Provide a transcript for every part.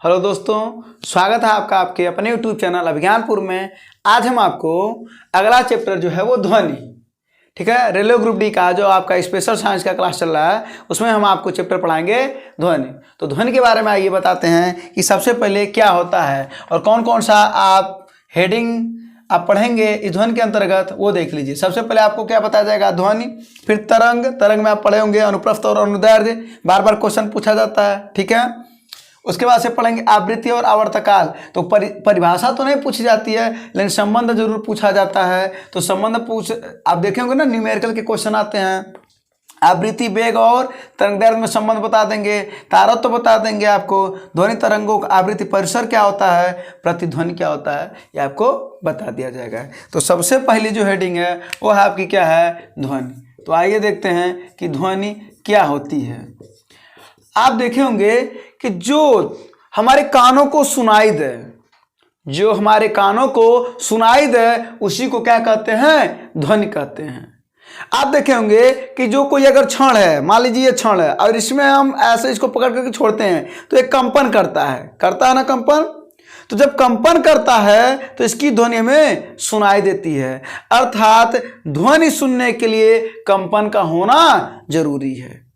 Hello दोस्तों, स्वागत है आपका आपके अपने YouTube चैनल अभिज्ञानपुर में। आज हम आपको अगला चैप्टर जो है वो ध्वनि, ठीक है, रेलवे ग्रुप डी का जो आपका स्पेशल साइंस का क्लास चल रहा है उसमें हम आपको चैप्टर पढ़ाएंगे ध्वनि। तो ध्वनि के बारे में आइए बताते हैं कि सबसे पहले क्या होता है और कौन कौन सा आप हेडिंग आप पढ़ेंगे इस ध्वनि के अंतर्गत, वो देख लीजिए। सबसे पहले आपको क्या बताया जाएगा, ध्वनि, फिर तरंग, तरंग में आप पढ़े होंगे अनुप्रस्थ और अनुदैर्ध्य, बार बार क्वेश्चन पूछा जाता है, ठीक है। उसके बाद से पढ़ेंगे आवृत्ति और आवर्तकाल। तो परिभाषा तो नहीं पूछी जाती है लेकिन संबंध जरूर पूछा जाता है। तो संबंध आप देखेंगे ना, न्यूमेरिकल के क्वेश्चन आते हैं। आवृत्ति, वेग और तरंगदैर्ध्य में संबंध बता देंगे, तारतम्य तो बता देंगे आपको। ध्वनि तरंगों का आवृत्ति परिसर क्या होता है, प्रतिध्वनि क्या होता है, ये आपको बता दिया जाएगा। तो सबसे पहली जो हेडिंग है वो है आपकी क्या है, ध्वनि। तो आइए देखते हैं कि ध्वनि क्या होती है। आप देखे होंगे कि जो हमारे कानों को सुनाई दे, जो हमारे कानों को सुनाई दे उसी को क्या कहते हैं, ध्वनि कहते हैं। आप देखे होंगे कि जो कोई अगर क्षण है, मान लीजिए ये क्षण है और इसमें हम ऐसे इसको पकड़ करके छोड़ते हैं तो एक कंपन करता है ना कंपन। तो जब कंपन करता है तो इसकी ध्वनि हमें सुनाई देती है। अर्थात ध्वनि सुनने के लिए कंपन का होना जरूरी है,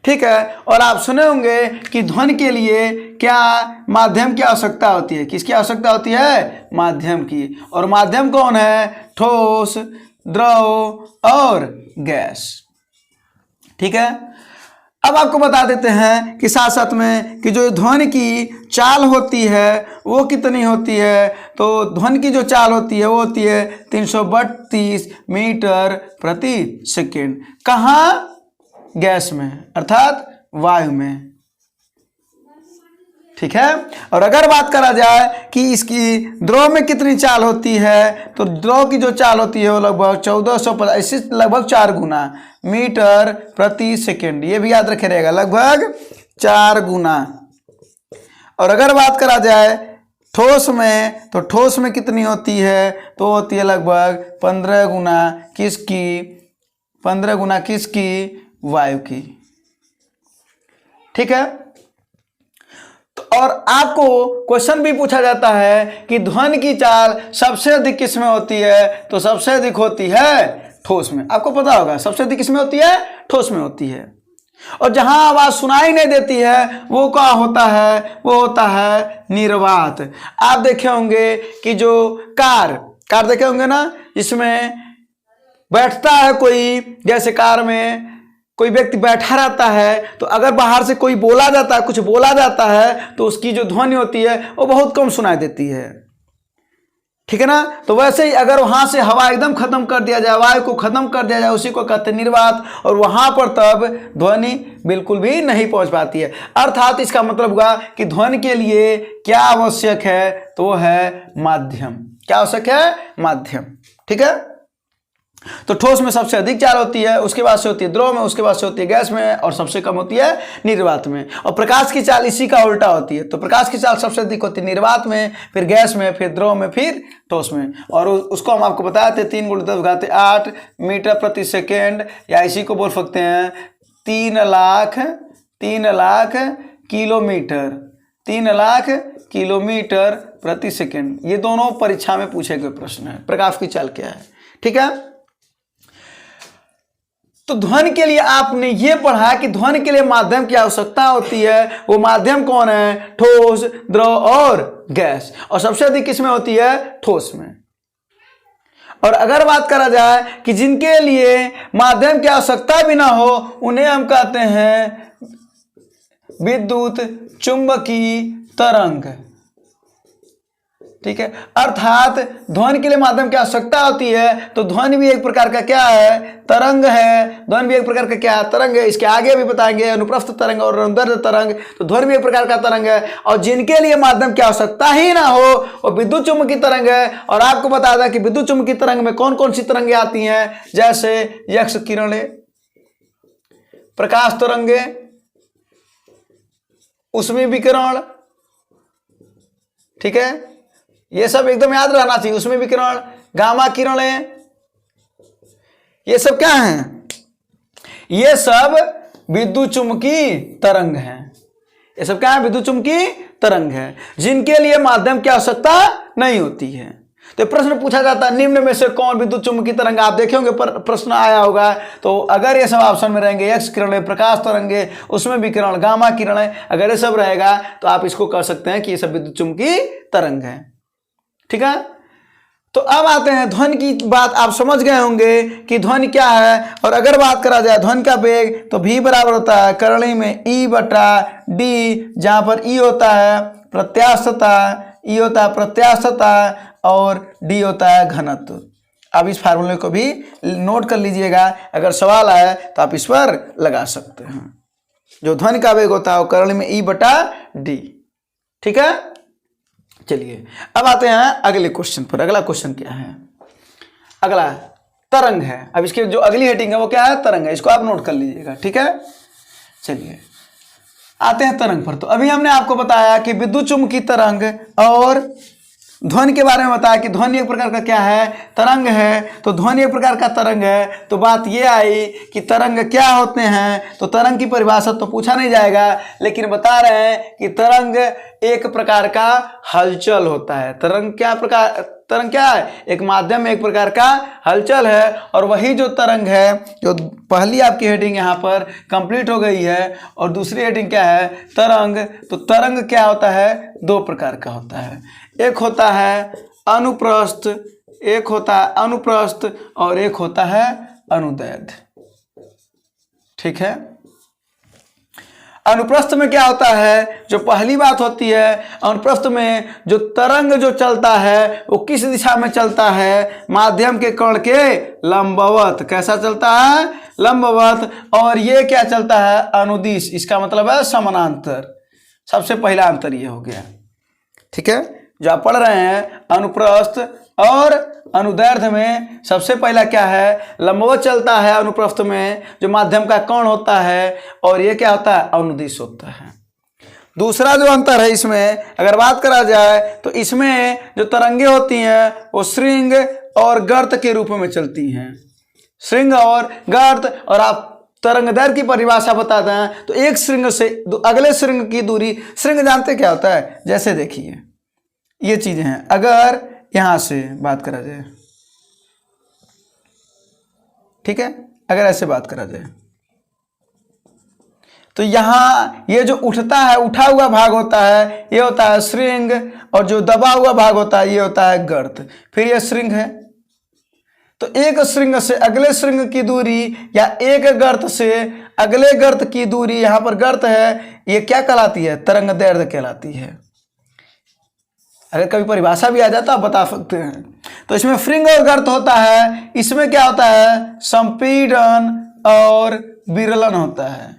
ठीक है। और आप सुने होंगे कि ध्वनि के लिए क्या माध्यम की आवश्यकता होती है, किसकी आवश्यकता होती है, माध्यम की। और माध्यम कौन है, ठोस, द्रव और गैस, ठीक है। अब आपको बता देते हैं कि साथ साथ में कि जो ध्वनि की चाल होती है वो कितनी होती है। तो ध्वनि की जो चाल होती है वो होती है 332 मीटर प्रति सेकेंड। कहाँ, गैस में, अर्थात वायु में, ठीक है। और अगर बात करा जाए कि इसकी द्रव में कितनी चाल होती है, तो द्रव की जो चाल होती है वो लगभग 1450, इससे लगभग 4 गुना मीटर प्रति सेकेंड। ये भी याद रखे रहेगा, लगभग 4 गुना। और अगर बात करा जाए ठोस में, तो ठोस में कितनी होती है, तो होती है लगभग 15 गुना किसकी, 15 गुना किसकी, वायु की, ठीक है। तो और आपको क्वेश्चन भी पूछा जाता है कि ध्वनि की चाल सबसे अधिक किस में होती है, तो सबसे अधिक होती है ठोस में। आपको पता होगा सबसे अधिक किस में होती है, ठोस में होती है। और जहां आवाज सुनाई नहीं देती है वो क्या होता है, वो होता है निर्वात। आप देखे होंगे कि जो कार देखे होंगे ना, इसमें बैठता है कोई, जैसे कार में कोई व्यक्ति बैठा रहता है, तो अगर बाहर से कोई बोला जाता है, कुछ बोला जाता है, तो उसकी जो ध्वनि होती है वो बहुत कम सुनाई देती है, ठीक है ना। तो वैसे ही अगर वहां से हवा एकदम खत्म कर दिया जाए, वायु को खत्म कर दिया जाए, उसी को कहते हैं निर्वात, और वहां पर तब ध्वनि बिल्कुल भी नहीं पहुंच पाती है। अर्थात इसका मतलब हुआ कि ध्वनि के लिए क्या आवश्यक है, तो वो है माध्यम। क्या आवश्यक है, माध्यम, ठीक है। तो ठोस में सबसे अधिक चाल होती है, उसके बाद से होती है द्रव में, उसके बाद से होती है गैस में, और सबसे कम होती है निर्वात में। और प्रकाश की चाल इसी का उल्टा होती है। तो प्रकाश की चाल सबसे अधिक होती है निर्वात में, फिर गैस में, फिर द्रव में, फिर ठोस में। और उसको हम आपको बताए थे 3 × 10⁸ मीटर प्रति सेकेंड, या इसी को बोल सकते हैं 3 लाख किलोमीटर, 3 लाख किलोमीटर प्रति सेकेंड। ये दोनों परीक्षा में पूछे गए प्रश्न है, प्रकाश की चाल क्या है, ठीक है। तो ध्वनि के लिए आपने ये पढ़ा कि ध्वनि के लिए माध्यम की आवश्यकता होती है। वो माध्यम कौन है, ठोस, द्रव और गैस। और सबसे अधिक किसमें होती है, ठोस में। और अगर बात करा जाए कि जिनके लिए माध्यम की आवश्यकता भी ना हो, उन्हें हम कहते हैं विद्युत चुंबकीय तरंग, ठीक है। अर्थात ध्वनि के लिए माध्यम की आवश्यकता होती है, तो ध्वनि भी एक प्रकार का क्या है, तरंग है। ध्वनि भी एक प्रकार का क्या है, तरंग है। इसके आगे भी बताएंगे अनुप्रस्थ तरंग और अनुदैर्ध्य तरंग। तो ध्वनि भी एक प्रकार का तरंग है। और जिनके लिए माध्यम की आवश्यकता ही ना हो वो विद्युत चुम्बकीय तरंग है। और आपको बता दें कि विद्युत चुम्बकीय तरंग में कौन कौन सी तरंगे आती हैं, जैसे यक्ष किरणें, प्रकाश तरंगे, उसमें विकिरण, ठीक है। ये सब एकदम याद रहना चाहिए। उसमें विकिरण, गामा किरणें, ये सब क्या हैं, ये सब विद्युत चुम्बकीय तरंग हैं। ये सब क्या है, विद्युत चुम्बकीय तरंग है जिनके लिए माध्यम की आवश्यकता नहीं होती है। तो प्रश्न पूछा जाता है निम्न में से कौन विद्युत चुम्बकीय तरंग, आप देखे होंगे प्रश्न आया होगा। तो अगर ये सब ऑप्शन में रहेंगे, एक्स किरण है, प्रकाश तरंग है, उसमें विकिरण, गामा किरण है, अगर ये सब रहेगा तो आप इसको कह सकते हैं कि ये सब विद्युत चुम्बकीय तरंग है। ठीक है, तो अब आते हैं ध्वनि की बात। आप समझ गए होंगे कि ध्वनि क्या है। और अगर बात करा जाए ध्वनि का वेग तो v बराबर होता है करणी में E बटा डी, जहां पर E होता है प्रत्यास्थता, E होता है प्रत्यास्थता और D होता है घनत्व। अब इस फार्मूले को भी नोट कर लीजिएगा, अगर सवाल आए तो आप इस पर लगा सकते हैं। जो ध्वनि का वेग होता है वो करणी में E बटा डी। ठीक है, चलिए अब आते हैं अगले क्वेश्चन पर। अगला क्वेश्चन क्या है? अगला तरंग है। अब इसकी जो अगली हेडिंग है वो क्या है? तरंग है। इसको आप नोट कर लीजिएगा। ठीक है, चलिए आते हैं तरंग पर। तो अभी हमने आपको बताया कि विद्युत चुम्बकीय तरंग और ध्वनि के बारे में बताया कि ध्वनि एक प्रकार का क्या है? तरंग है। तो ध्वनि एक प्रकार का तरंग है। तो बात ये आई कि तरंग क्या होते हैं। तो तरंग की परिभाषा तो पूछा नहीं जाएगा, लेकिन बता रहे हैं कि तरंग एक प्रकार का हलचल होता है। तरंग क्या है? एक माध्यम में एक प्रकार का हलचल है। और वही जो तरंग है, जो पहली आपकी हेडिंग यहाँ पर कंप्लीट हो गई है। और दूसरी हेडिंग क्या है? तरंग। तो तरंग क्या होता है? दो प्रकार का होता है। एक होता है अनुप्रस्थ, और एक होता है अनुदैर्ध्य। ठीक है, अनुप्रस्थ में क्या होता है? जो पहली बात होती है, अनुप्रस्थ में जो तरंग जो चलता है वो किस दिशा में चलता है? माध्यम के कण के लंबवत। कैसा चलता है? लंबवत। और ये क्या चलता है? अनुदिश। इसका मतलब है समानांतर। सबसे पहला अंतर ये हो गया। ठीक है, जो आप पढ़ रहे हैं अनुप्रस्थ और अनुदैर्ध्य में सबसे पहला क्या है? लंबवत चलता है अनुप्रस्थ में, जो माध्यम का कोण होता है, और ये क्या होता है? अनुदिश होता है। दूसरा जो अंतर है इसमें अगर बात करा जाए तो इसमें जो तरंगे होती हैं वो श्रृंग और गर्त के रूप में चलती हैं। श्रृंग और गर्त। और आप तरंगदैर्घ्य की परिभाषा बताते हैं तो एक श्रृंग से अगले श्रृंग की दूरी, श्रृंग जानते क्या होता है? जैसे देखिए ये चीजें हैं। अगर यहां से बात करा जाए, ठीक है, अगर ऐसे बात करा जाए तो यहां ये जो उठता है, उठा हुआ भाग होता है, ये होता है श्रृंग। और जो दबा हुआ भाग होता है ये होता है गर्त। फिर ये श्रृंग है। तो एक श्रृंग से अगले श्रृंग की दूरी या एक गर्त से अगले गर्त की दूरी, यहां पर गर्त है, ये क्या कहलाती है? तरंगदैर्घ्य कहलाती है। अगर कभी परिभाषा भी आ जाता आप बता सकते हैं। तो इसमें श्रृंग और गर्त होता है। इसमें क्या होता है? संपीड़न और विरलन होता है।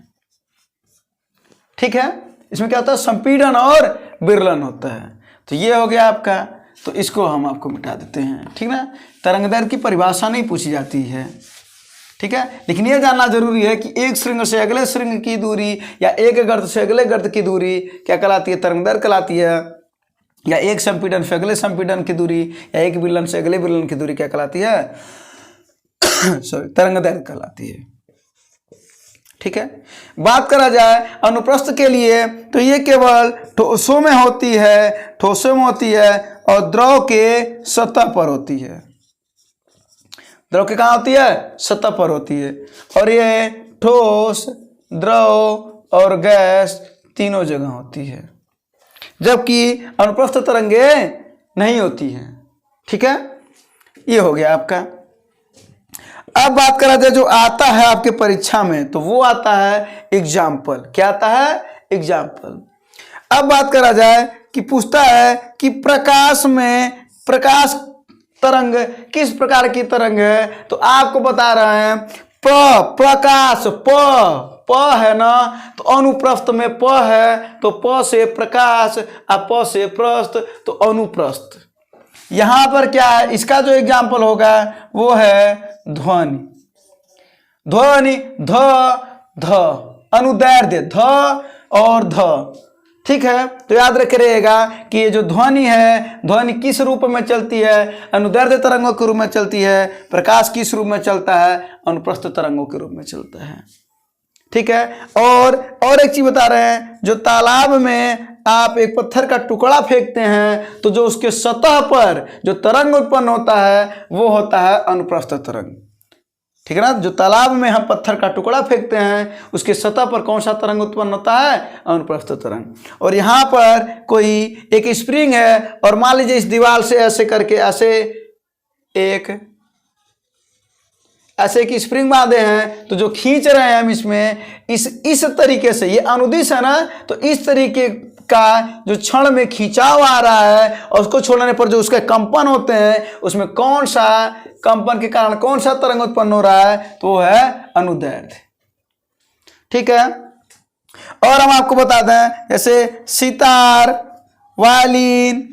ठीक है, इसमें क्या होता है? संपीड़न और विरलन होता है। तो ये हो गया आपका। तो इसको हम आपको मिटा देते हैं। ठीक ना, तरंगदैर्घ्य की परिभाषा नहीं पूछी जाती है। ठीक है, लेकिन ये जानना जरूरी है कि एक श्रृंग से अगले श्रृंग की दूरी या एक गर्त से अगले गर्त की दूरी क्या कहलाती है? तरंगदैर्घ्य कहलाती है। या एक संपीड़न से अगले संपीड़न की दूरी या एक विलयन से अगले विलयन की दूरी क्या कहलाती है? सॉरी, तरंगदैर्घ्य कहलाती है। ठीक है, बात करा जाए अनुप्रस्थ के लिए तो ये केवल ठोसों में होती है और द्रव के सतह पर होती है। द्रव के कहाँ होती है? सतह पर होती है। और ये ठोस, द्रव और गैस तीनों जगह होती है, जबकि अनुप्रस्थ तरंगे नहीं होती हैं। ठीक है, ये हो गया आपका। अब बात करा जाए जो आता है आपके परीक्षा में तो वो आता है एग्जाम्पल। क्या आता है? एग्जाम्पल। अब बात करा जाए कि पूछता है कि प्रकाश में प्रकाश तरंग किस प्रकार की तरंग है। तो आपको बता रहे हैं प्रकाश प है ना, तो अनुप्रस्थ में प है तो प से प्रकाश और प से प्रस्थ तो अनुप्रस्थ। यहां पर क्या है? इसका जो एग्जाम्पल होगा वो है ध्वनि। ध्वनि ध अनुदैर्घ्य ध और ध। ठीक है, तो याद रखिएगा कि ये जो ध्वनि है, ध्वनि किस रूप में चलती है? अनुदैर्घ्य तरंगों के रूप में चलती है। प्रकाश किस रूप में चलता है? अनुप्रस्थ तरंगों के रूप में चलता है। ठीक है। और एक चीज बता रहे हैं, जो तालाब में आप एक पत्थर का टुकड़ा फेंकते हैं तो जो उसके सतह पर जो तरंग उत्पन्न होता है वो होता है अनुप्रस्थ तरंग, ठीक है ना। जो तालाब में हम पत्थर का टुकड़ा फेंकते हैं उसके सतह पर कौन सा तरंग उत्पन्न होता है, अनुप्रस्थ तरंग। और यहाँ पर कोई एक स्प्रिंग है और मान लीजिए इस दीवार से ऐसे करके ऐसे की स्प्रिंग बांधे हैं, तो जो खींच रहे हैं हम इसमें इस तरीके से, ये अनुदिश है ना, तो इस तरीके का जो क्षण में खिंचाव आ रहा है और उसको छोड़ने पर जो उसके कंपन होते हैं उसमें कौन सा कंपन के कारण कौन सा तरंग उत्पन्न हो रहा है, तो वो है अनुदैर्ध्य, ठीक है। और हम आपको बता दें जैसे सितार, वायलिन,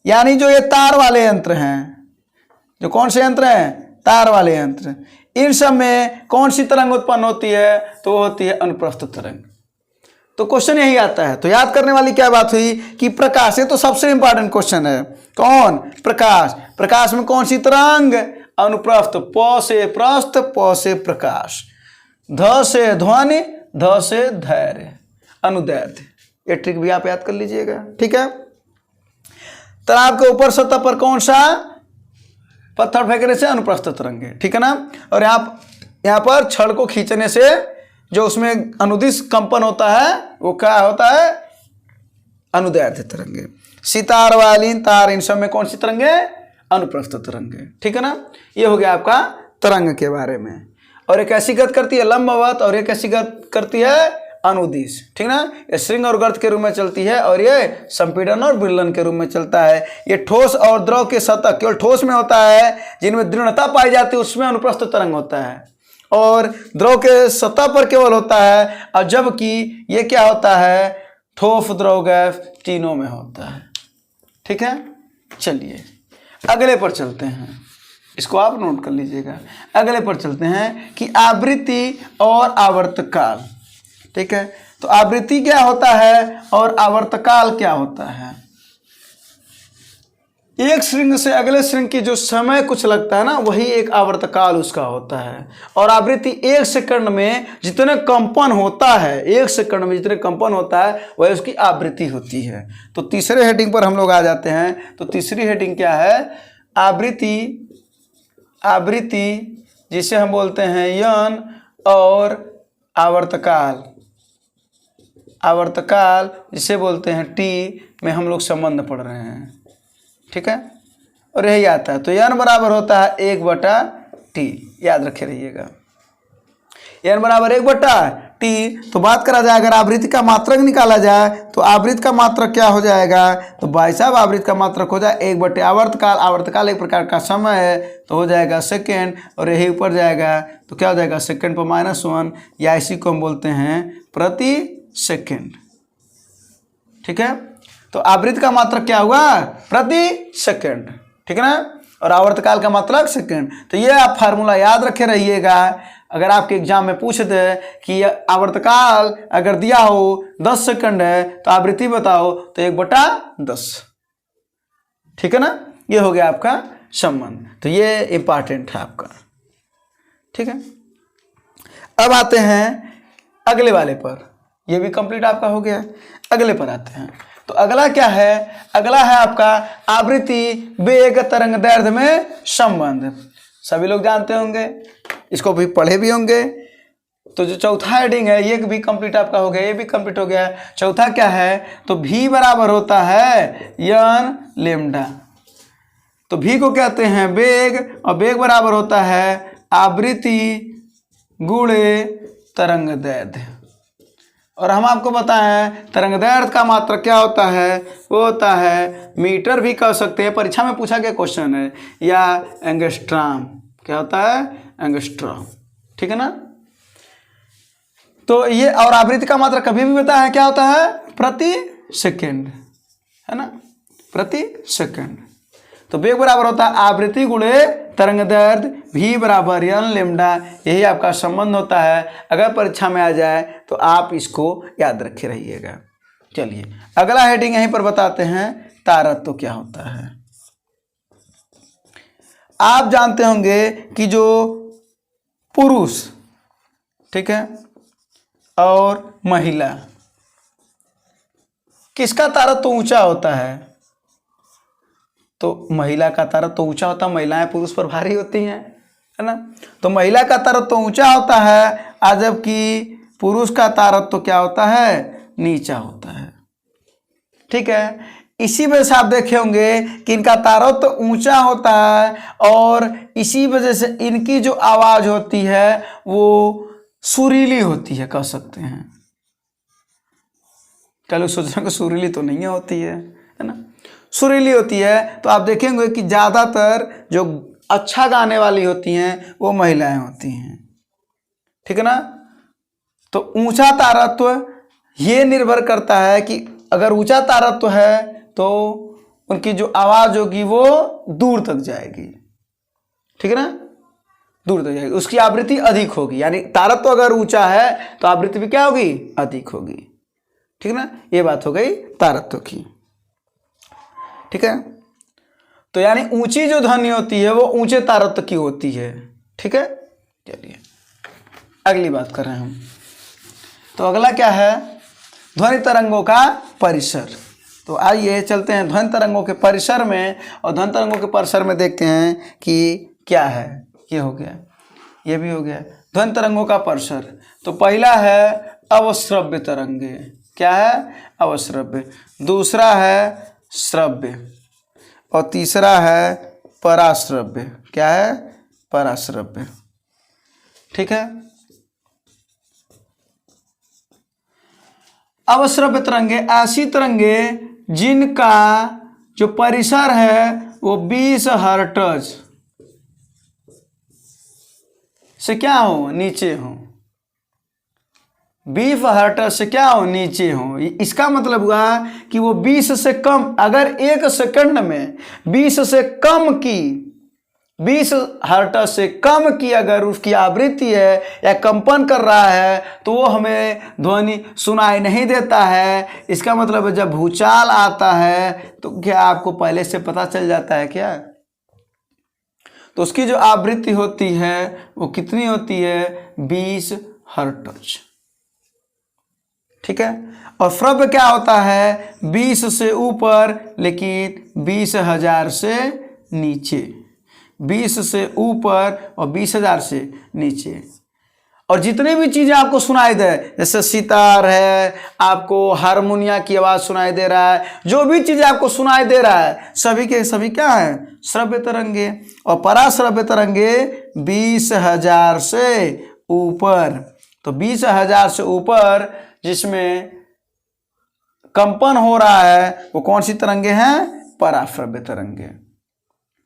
यानी जो ये तार वाले यंत्र हैं, जो कौन से यंत्र हैं, तार वाले यंत्र, इन सब में कौन सी तरंग उत्पन्न होती है, तो वो होती है अनुप्रस्थ तरंग। तो क्वेश्चन यही आता है। तो याद करने वाली क्या बात हुई कि प्रकाश, ये तो सबसे इंपॉर्टेंट क्वेश्चन है। कौन, प्रकाश। प्रकाश में कौन सी तरंग, अनुप्रस्थ, प से प्रस्थ, प से प्रकाश, ध से ध्वनि, ध से धैर्य, अनुदैर्ध्य। ये ट्रिक भी आप याद कर लीजिएगा, ठीक है। तालाब के ऊपर सतह पर कौन सा, पत्थर फेंकने से अनुप्रस्थ तरंग है, ठीक है ना। और यहाँ पर छड़ को खींचने से जो उसमें अनुदिश कंपन होता है वो क्या होता है, अनुदैर्ध्य तरंग है। सितार, वायलिन, तार, इन सब में कौन सी तरंग है, अनुप्रस्थ तरंग है, ठीक है ना। ये हो गया आपका तरंग के बारे में। और एक ऐसी गति करती है लंबवत और एक ऐसी गति करती है अनुदिश, ठीक ना। ये श्रृंग और गर्त के रूप में चलती है और ये संपीड़न और विलयन के रूप में चलता है। ये ठोस और द्रव के सतह, केवल ठोस में होता है जिनमें दृढ़ता पाई जाती है उसमें अनुप्रस्थ तरंग होता है, और द्रव के सतह पर केवल होता है। और जबकि ये क्या होता है, ठोस, द्रव, गैस तीनों में होता है, ठीक है। चलिए अगले पर चलते हैं, इसको आप नोट कर लीजिएगा। अगले पर चलते हैं कि आवृत्ति और आवर्तकाल, ठीक है। तो आवृत्ति क्या होता है और आवर्तकाल क्या होता है। एक श्रृंग से अगले श्रृंग की जो समय कुछ लगता है ना, वही एक आवर्तकाल उसका होता है। और आवृत्ति 1 सेकंड में जितने कंपन होता है, 1 सेकंड में जितने कंपन होता है वह उसकी आवृत्ति होती है। तो तीसरे हेडिंग पर हम लोग आ जाते हैं। तो तीसरी हेडिंग क्या है, आवृत्ति जिसे हम बोलते हैं यन, और आवर्तकाल जिसे बोलते हैं टी में हम लोग संबंध पढ़ रहे हैं, ठीक है। और यही आता है। तो यन बराबर होता है 1/T, याद रखे रहिएगा, यन बराबर 1/T। तो बात करा जाए अगर आवृत्ति का मात्रक निकाला जाए तो आवृत्ति का मात्रक क्या हो जाएगा, तो भाई साहब आवृत्ति का मात्रक हो जाए 1/, आवर्तकाल एक प्रकार का समय है तो हो जाएगा सेकेंड, और यही ऊपर जाएगा तो क्या हो जाएगा, सेकेंड पर -1, या इसी को हम बोलते हैं प्रति सेकेंड, ठीक है। तो आवृत्ति का मात्रक क्या हुआ, प्रति सेकेंड, ठीक है ना। और आवर्तकाल का मात्रक सेकेंड। तो ये आप फार्मूला याद रखे रहिएगा। अगर आपके एग्जाम में पूछ दे कि आवर्तकाल अगर दिया हो 10 सेकंड है तो आवृत्ति बताओ, तो 1/10, ठीक है ना। ये हो गया आपका संबंध। तो ये इंपॉर्टेंट है आपका, ठीक है। अब आते हैं अगले वाले पर, ये भी कंप्लीट आपका हो गया। अगले पर आते हैं। तो अगला क्या है, अगला है आपका आवृत्ति वेग तरंग दैर्ध्य में संबंध। सभी लोग जानते होंगे, इसको भी पढ़े भी होंगे। तो जो चौथा हेडिंग है ये भी कंप्लीट आपका हो गया, ये भी कंप्लीट हो गया। चौथा क्या है, तो v बराबर होता है यन लेमडा। तो v को कहते हैं वेग, और वेग बराबर होता है आवृत्ति गुणे तरंग दैर्ध्य। और हम आपको बताएं तरंग दैर्ध्य का मात्रक क्या होता है, वो होता है मीटर भी कह सकते हैं, परीक्षा में पूछा गया क्वेश्चन है, या एंगस्ट्रॉम। क्या होता है, एंगस्ट्रॉम, ठीक है ना। तो ये, और आवृत्ति का मात्रक कभी भी बताया क्या होता है, प्रति सेकेंड, है ना, प्रति सेकेंड। तो वेग बराबर होता है आवृत्ति गुणे तरंग दैर्ध्य, v बराबर यन लेमडा। यही आपका संबंध होता है। अगर परीक्षा में आ जाए तो आप इसको याद रखे रहिएगा। चलिए अगला हेडिंग यहीं पर बताते हैं, तारत्व क्या होता है। आप जानते होंगे कि जो पुरुष, ठीक है, और महिला। किसका तारत तो ऊंचा होता है? तो महिला का तारत तो ऊंचा होता है, महिलाएं पुरुष पर भारी होती हैं, है ना। तो महिला का तारत तो ऊंचा होता है, और जबकि पुरुष का तारत तो क्या होता है? नीचा होता है। ठीक है, इसी वजह से आप देखे होंगे कि इनका तारत तो ऊंचा होता है और इसी वजह से इनकी जो आवाज होती है वो सुरीली होती है, कह सकते हैं। क्या लोग सोच रहे हैं कि सुरीली तो नहीं होती है ना, सुरीली होती है। तो आप देखेंगे कि ज़्यादातर जो अच्छा गाने वाली होती हैं वो महिलाएं होती हैं, ठीक है ना। तो ऊंचा तारत्व ये निर्भर करता है कि अगर ऊंचा तारत्व है तो उनकी जो आवाज़ होगी वो दूर तक जाएगी, ठीक है ना, दूर तक जाएगी, उसकी आवृत्ति अधिक होगी। यानी तारत्व अगर ऊंचा है तो आवृत्ति भी क्या होगी? अधिक होगी, ठीक है ना। ये बात हो गई तारत्व की, ठीक है। तो यानी ऊंची जो ध्वनि होती है वो ऊंचे तारत्व की होती है, ठीक है। चलिए अगली बात कर रहे हैं हम। तो अगला क्या है? ध्वनि तरंगों का परिसर। तो आइए चलते हैं ध्वनि तरंगों के परिसर में, और ध्वनि तरंगों के परिसर में देखते हैं कि क्या है। ये हो गया, ये भी हो गया ध्वनि तरंगों का परिसर। तो पहला है अवश्रव्य तरंगे। क्या है? अवश्रव्य। दूसरा है श्रव्य, और तीसरा है पराश्रव्य। क्या है? पराश्रव्य, ठीक है। अवश्रव्य तरंगे ऐसी तरंगे जिनका जो परिसर है वो 20 हर्ट्ज से क्या हो? नीचे हो। 20 हर्ट्ज से क्या हो? नीचे हो। इसका मतलब हुआ कि वो 20 से कम, अगर एक सेकंड में 20 से कम की, 20 हर्ट्ज से कम की अगर उसकी आवृत्ति है या कंपन कर रहा है तो वो हमें ध्वनि सुनाई नहीं देता है। इसका मतलब जब भूचाल आता है तो क्या आपको पहले से पता चल जाता है क्या? तो उसकी जो आवृत्ति होती है वो कितनी होती है? 20 हर्ट्ज, ठीक है। और श्रव्य क्या होता है? 20 से ऊपर लेकिन 20,000 से नीचे, 20 से ऊपर और 20,000 से नीचे। और जितनी भी चीज़ें आपको सुनाई दे, जैसे सितार है, आपको हारमोनिया की आवाज़ सुनाई दे रहा है, जो भी चीज़ें आपको सुनाई दे रहा है सभी के सभी क्या है? श्रव्य तरंगे। और पराश्रव्य तरंगे 20,000 से ऊपर। तो 20,000 से ऊपर जिसमें कंपन हो रहा है वो कौन सी तरंगे हैं? पराश्रव्य तरंगे,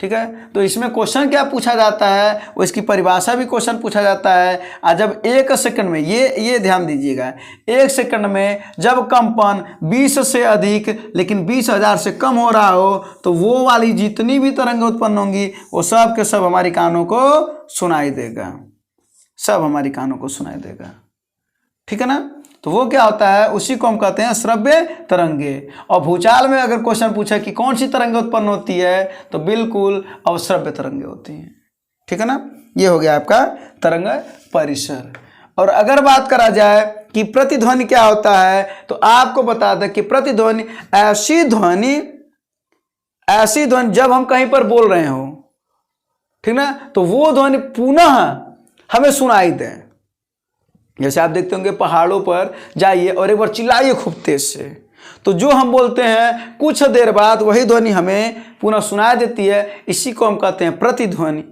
ठीक है। तो इसमें क्वेश्चन क्या पूछा जाता है, वो इसकी परिभाषा भी क्वेश्चन पूछा जाता है। और जब एक सेकंड में, ये ध्यान दीजिएगा, एक सेकंड में जब कंपन 20 से अधिक लेकिन 20,000 से कम हो रहा हो तो वो वाली जितनी भी तरंगें उत्पन्न होंगी वो सब के सब हमारी कानों को सुनाई देगा, सब हमारी कानों को सुनाई देगा, ठीक है ना। तो वो क्या होता है? उसी को हम कहते हैं श्रव्य तरंगे। और भूचाल में अगर क्वेश्चन पूछा कि कौन सी तरंगे उत्पन्न होती है तो बिल्कुल अवश्रव्य तरंगे होती हैं, ठीक है ना। ये हो गया आपका तरंग परिसर। और अगर बात करा जाए कि प्रतिध्वनि क्या होता है तो आपको बता दें कि प्रतिध्वनि ऐसी ध्वनि जब हम कहीं पर बोल रहे हो, ठीक ना, तो वो ध्वनि पुनः हमें सुनाई दे। जैसे आप देखते होंगे पहाड़ों पर जाइए और एक बार चिल्लाइए खूब तेज से, तो जो हम बोलते हैं कुछ देर बाद वही ध्वनि हमें पुनः सुनाई देती है। इसी को हम कहते हैं प्रतिध्वनि,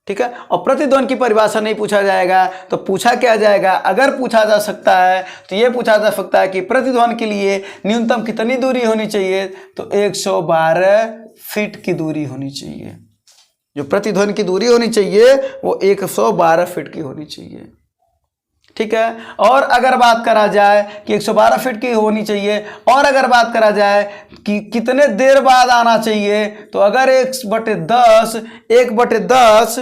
ठीक है। और प्रतिध्वनि की परिभाषा नहीं पूछा जाएगा तो पूछा क्या जाएगा? अगर पूछा जा सकता है तो ये पूछा जा सकता है कि प्रतिध्वनि के लिए न्यूनतम कितनी दूरी होनी चाहिए? तो 112 फीट की दूरी होनी चाहिए। जो प्रतिध्वनि की दूरी होनी चाहिए वो 112 फीट की होनी चाहिए, ठीक है। और अगर बात करा जाए कि 112 फीट की होनी चाहिए, और अगर बात करा जाए कि कितने देर बाद आना चाहिए, तो अगर 1/10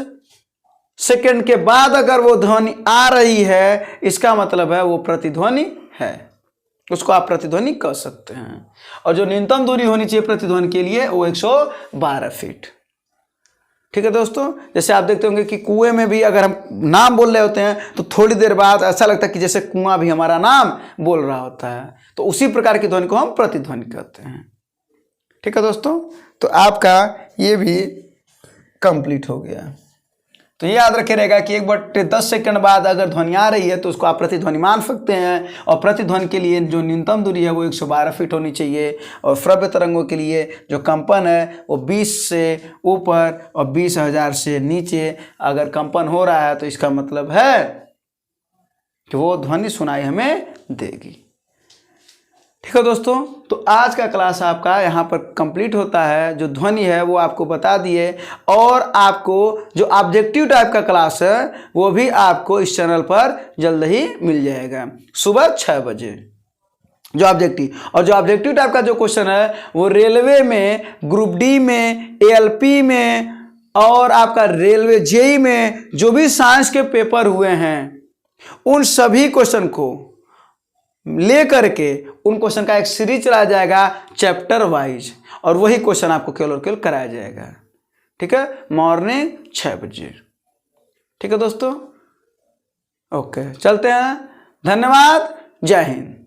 सेकंड के बाद अगर वो ध्वनि आ रही है इसका मतलब है वो प्रतिध्वनि है, उसको आप प्रतिध्वनि कह सकते हैं। और जो न्यूनतम दूरी होनी चाहिए प्रतिध्वनि के लिए वो 112 फीट, ठीक है दोस्तों, जैसे आप देखते होंगे कि कुएं में भी अगर हम नाम बोल रहे होते हैं तो थोड़ी देर बाद ऐसा लगता है कि जैसे कुआं भी हमारा नाम बोल रहा होता है, तो उसी प्रकार की ध्वनि को हम प्रतिध्वनि कहते हैं। ठीक है दोस्तों, तो आपका ये भी कंप्लीट हो गया। तो ये याद रखे रहेगा कि 1/10 सेकंड बाद अगर ध्वनि आ रही है तो उसको आप प्रतिध्वनि मान सकते हैं, और प्रतिध्वनि के लिए जो न्यूनतम दूरी है वो 112 फीट होनी चाहिए, और श्रव्य तरंगों के लिए जो कंपन है वो 20 से ऊपर और 20,000 से नीचे अगर कंपन हो रहा है तो इसका मतलब है कि वो ध्वनि सुनाई हमें देगी। ठीक है दोस्तों, तो आज का क्लास आपका यहाँ पर कंप्लीट होता है। जो ध्वनि है वो आपको बता दिए, और आपको जो ऑब्जेक्टिव टाइप का क्लास है वो भी आपको इस चैनल पर जल्द ही मिल जाएगा, सुबह 6 बजे। जो ऑब्जेक्टिव टाइप का जो क्वेश्चन है वो रेलवे में, ग्रुप डी में, एएलपी में और आपका रेलवे जेई में जो भी साइंस के पेपर हुए हैं उन सभी क्वेश्चन को लेकर के उन क्वेश्चन का एक सीरीज चलाया जाएगा चैप्टर वाइज, और वही क्वेश्चन आपको केवल और केवल कराया जाएगा। ठीक है, मॉर्निंग 6 बजे। ठीक है दोस्तों, ओके, चलते हैं। धन्यवाद, जय हिंद।